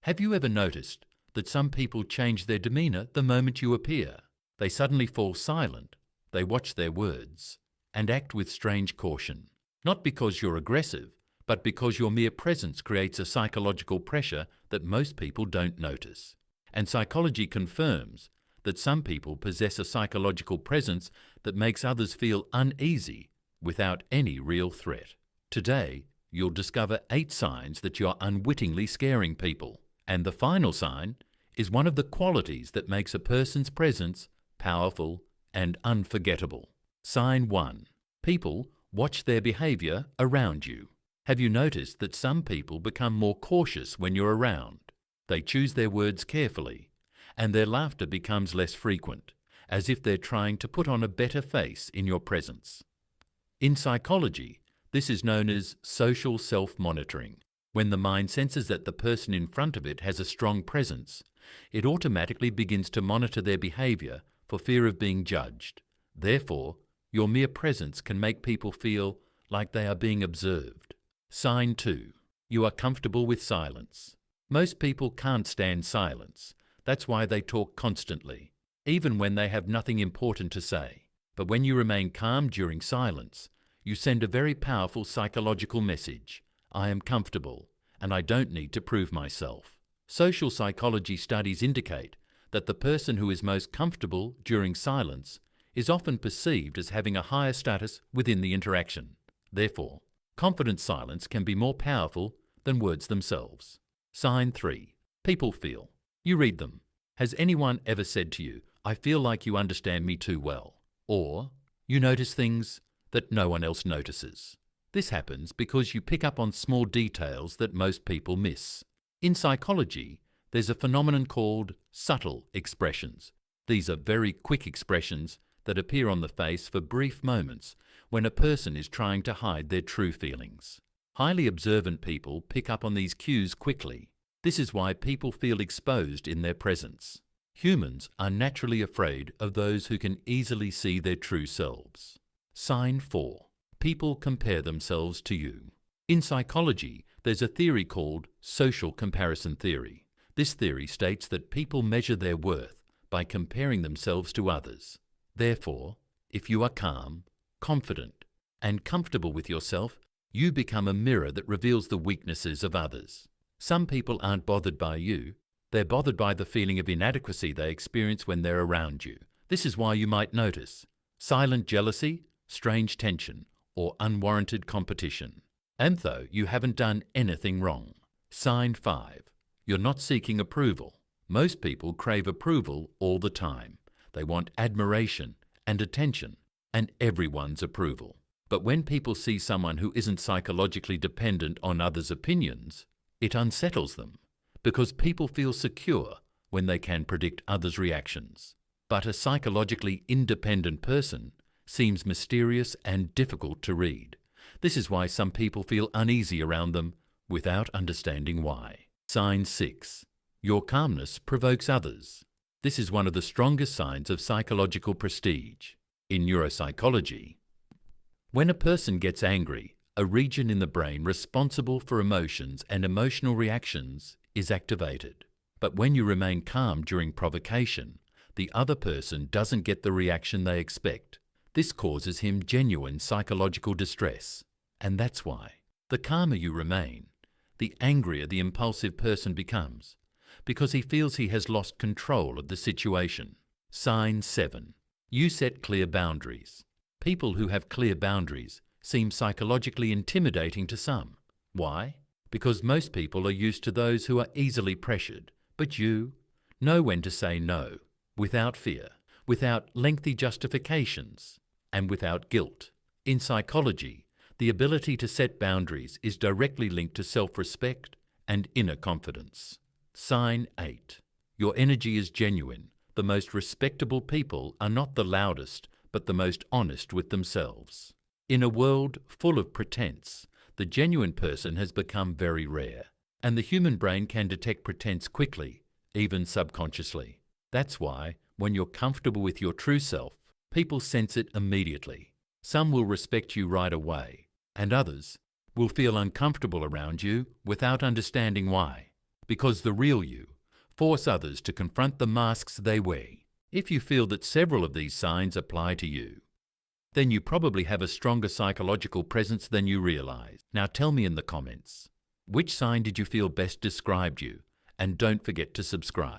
Have you ever noticed that some people change their demeanour the moment you appear? They suddenly fall silent, they watch their words, and act with strange caution. Not because you're aggressive, but because your mere presence creates a psychological pressure that most people don't notice. And psychology confirms that some people possess a psychological presence that makes others feel uneasy without any real threat. Today, you'll discover 8 signs that you're unwittingly scaring people. And the final sign is one of the qualities that makes a person's presence powerful and unforgettable. Sign 1. People watch their behaviour around you. Have you noticed that some people become more cautious when you're around? They choose their words carefully, and their laughter becomes less frequent, as if they're trying to put on a better face in your presence. In psychology, this is known as social self-monitoring. When the mind senses that the person in front of it has a strong presence, it automatically begins to monitor their behaviour for fear of being judged. Therefore, your mere presence can make people feel like they are being observed. Sign 2. You are comfortable with silence. Most people can't stand silence. That's why they talk constantly, even when they have nothing important to say. But when you remain calm during silence, you send a very powerful psychological message. I am comfortable, and I don't need to prove myself. Social psychology studies indicate that the person who is most comfortable during silence is often perceived as having a higher status within the interaction. Therefore, confident silence can be more powerful than words themselves. Sign 3. People feel. You read them. Has anyone ever said to you, I feel like you understand me too well? Or, you notice things that no one else notices. This happens because you pick up on small details that most people miss. In psychology, there's a phenomenon called subtle expressions. These are very quick expressions that appear on the face for brief moments when a person is trying to hide their true feelings. Highly observant people pick up on these cues quickly. This is why people feel exposed in their presence. Humans are naturally afraid of those who can easily see their true selves. Sign 4. People compare themselves to you. In psychology, there's a theory called social comparison theory. This theory states that people measure their worth by comparing themselves to others. Therefore, if you are calm, confident, and comfortable with yourself, you become a mirror that reveals the weaknesses of others. Some people aren't bothered by you. They're bothered by the feeling of inadequacy they experience when they're around you. This is why you might notice silent jealousy, strange tension, or unwarranted competition. And though you haven't done anything wrong. Sign 5. You're not seeking approval. Most people crave approval all the time. They want admiration and attention and everyone's approval. But when people see someone who isn't psychologically dependent on others' opinions, it unsettles them because people feel secure when they can predict others' reactions. But a psychologically independent person seems mysterious and difficult to read. This is why some people feel uneasy around them without understanding why. Sign 6. Your calmness provokes others. This is one of the strongest signs of psychological prestige. In neuropsychology, when a person gets angry, a region in the brain responsible for emotions and emotional reactions is activated. But when you remain calm during provocation, the other person doesn't get the reaction they expect. This causes him genuine psychological distress. And that's why, the calmer you remain, the angrier the impulsive person becomes, because he feels he has lost control of the situation. Sign 7. You set clear boundaries. People who have clear boundaries seem psychologically intimidating to some. Why? Because most people are used to those who are easily pressured, but you know when to say no, without fear, without lengthy justifications, and without guilt. In psychology, the ability to set boundaries is directly linked to self-respect and inner confidence. Sign 8. Your energy is genuine. The most respectable people are not the loudest, but the most honest with themselves. In a world full of pretense, the genuine person has become very rare, and the human brain can detect pretense quickly, even subconsciously. That's why, when you're comfortable with your true self, people sense it immediately. Some will respect you right away, and others will feel uncomfortable around you without understanding why. because the real you. Force others to confront the masks they wear. If you feel that several of these signs apply to you, then you probably have a stronger psychological presence than you realize. Now tell me in the comments, which sign did you feel best described you? And don't forget to subscribe.